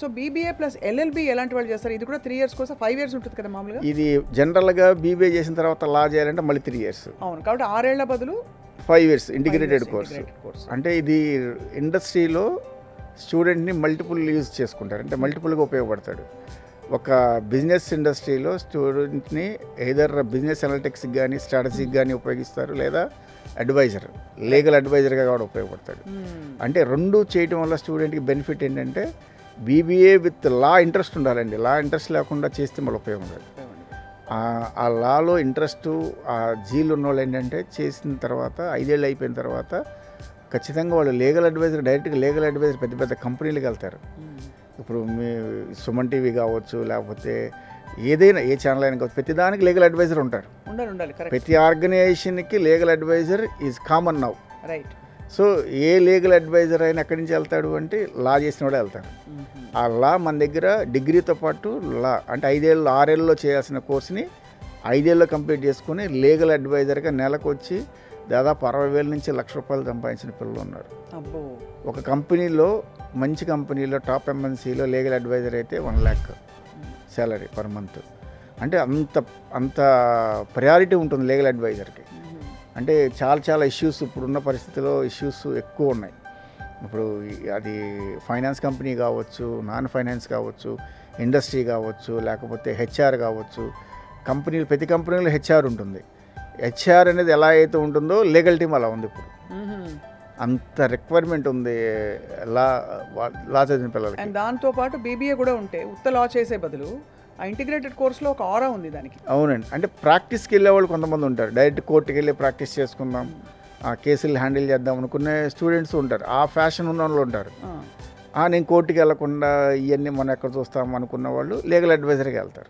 So BBA plus LLB ఎలాంటి వాళ్ళు చేస్తారు? ఇది కూడా 3 ఇయర్స్ కోసం 5 ఇయర్స్ ఉంటుంది కదా మామూలుగా? ఇది జనరల్గా బీబీఏ చేసిన తర్వాత లా చేయాలంటే మళ్ళీ 3 ఇయర్స్. అవును, కాబట్టి 6 ఏళ్ల బదులు 5 ఇయర్స్ ఇంటిగ్రేటెడ్ కోర్సు. అంటే ఇది ఇండస్ట్రీలో స్టూడెంట్ని మల్టిపుల్ యూజ్ చేసుకుంటారు, అంటే మల్టిపుల్గా ఉపయోగపడతాడు. ఒక బిజినెస్ ఇండస్ట్రీలో స్టూడెంట్ని ఎయిదర్ బిజినెస్ అనలిటిక్స్కి కానీ స్ట్రాటజీకి కానీ ఉపయోగిస్తారు, లేదా అడ్వైజర్, లీగల్ అడ్వైజర్గా కూడా ఉపయోగపడతాడు. అంటే రెండు చేయటం వల్ల స్టూడెంట్కి బెనిఫిట్ ఏంటంటే బీబీఏ విత్ లా ఇంట్రెస్ట్ ఉండాలండి. లా ఇంట్రెస్ట్ లేకుండా చేస్తే మళ్ళీ ఉపయోగం లేదు. ఆ లాలో ఇంట్రెస్ట్ ఆ జీలు ఉన్న వాళ్ళు ఏంటంటే చేసిన తర్వాత 5 ఏళ్ళు అయిపోయిన తర్వాత ఖచ్చితంగా వాళ్ళు లీగల్ అడ్వైజర్, డైరెక్ట్గా లీగల్ అడ్వైజర్ పెద్ద పెద్ద కంపెనీలకు వెళ్తారు. ఇప్పుడు మీ సుమన్ టీవీ కావచ్చు, లేకపోతే ఏదైనా ఏ ఛానల్ అయినా కావచ్చు, ప్రతి దానికి లీగల్ అడ్వైజర్ ఉంటారు. ప్రతి ఆర్గనైజేషన్కి legal adviser is common now. Right. So a legal adviser అయినా ఎక్కడి నుంచి వెళ్తాడు అంటే లా చేసిన వాడే వెళ్తాడు. ఆ లా మన దగ్గర డిగ్రీతో పాటు లా అంటే 5 ఏళ్ళు 6 ఏళ్ళలో చేయాల్సిన కోర్సుని 5 ఏళ్ళలో కంప్లీట్ చేసుకుని లీగల్ అడ్వైజర్గా నెలకు వచ్చి దాదాపు 60,000 నుంచి ₹1,00,000 సంపాదించిన పిల్లలు ఉన్నారు. ఒక కంపెనీలో, మంచి కంపెనీలో, టాప్ ఎంఎన్సీలో లీగల్ అడ్వైజర్ అయితే 1 lakh శాలరీ పర్ మంత్. అంటే అంత ప్రయారిటీ ఉంటుంది లీగల్ అడ్వైజర్కి. అంటే చాలా ఇష్యూస్ ఇప్పుడున్న పరిస్థితిలో ఇష్యూస్ ఎక్కువ ఉన్నాయి. ఇప్పుడు అది ఫైనాన్స్ కంపెనీ కావచ్చు, నాన్ ఫైనాన్స్ కావచ్చు, ఇండస్ట్రీ కావచ్చు, లేకపోతే హెచ్ఆర్ కావచ్చు. ప్రతి కంపెనీలో హెచ్ఆర్ ఉంటుంది. హెచ్ఆర్ అనేది ఎలా అయితే ఉంటుందో లీగల్ టీమ్ అలా ఉంది ఇప్పుడు. అంత రిక్వైర్మెంట్ ఉంది లా చదివిన పిల్లలకి. అండ్ దాంతోపాటు బీబీఏ కూడా ఉంటే ఉత్త లా చేసే బదులు ఆ ఇంటిగ్రేటెడ్ కోర్సులో ఒక ఆరా ఉంది దానికి. అవునండి. అంటే ప్రాక్టీస్కి వెళ్ళే వాళ్ళు కొంతమంది ఉంటారు. డైరెక్ట్ కోర్టుకి వెళ్ళి ప్రాక్టీస్ చేసుకుందాం, ఆ కేసులు హ్యాండిల్ చేద్దాం అనుకునే స్టూడెంట్స్ ఉంటారు. ఆ ఫ్యాషన్ ఉన్న వాళ్ళు ఉంటారు. నేను కోర్టుకి వెళ్ళకుండా ఇవన్నీ మనం ఎక్కడ చూస్తాం అనుకున్న వాళ్ళు లీగల్ అడ్వైజర్కి వెళ్తారు.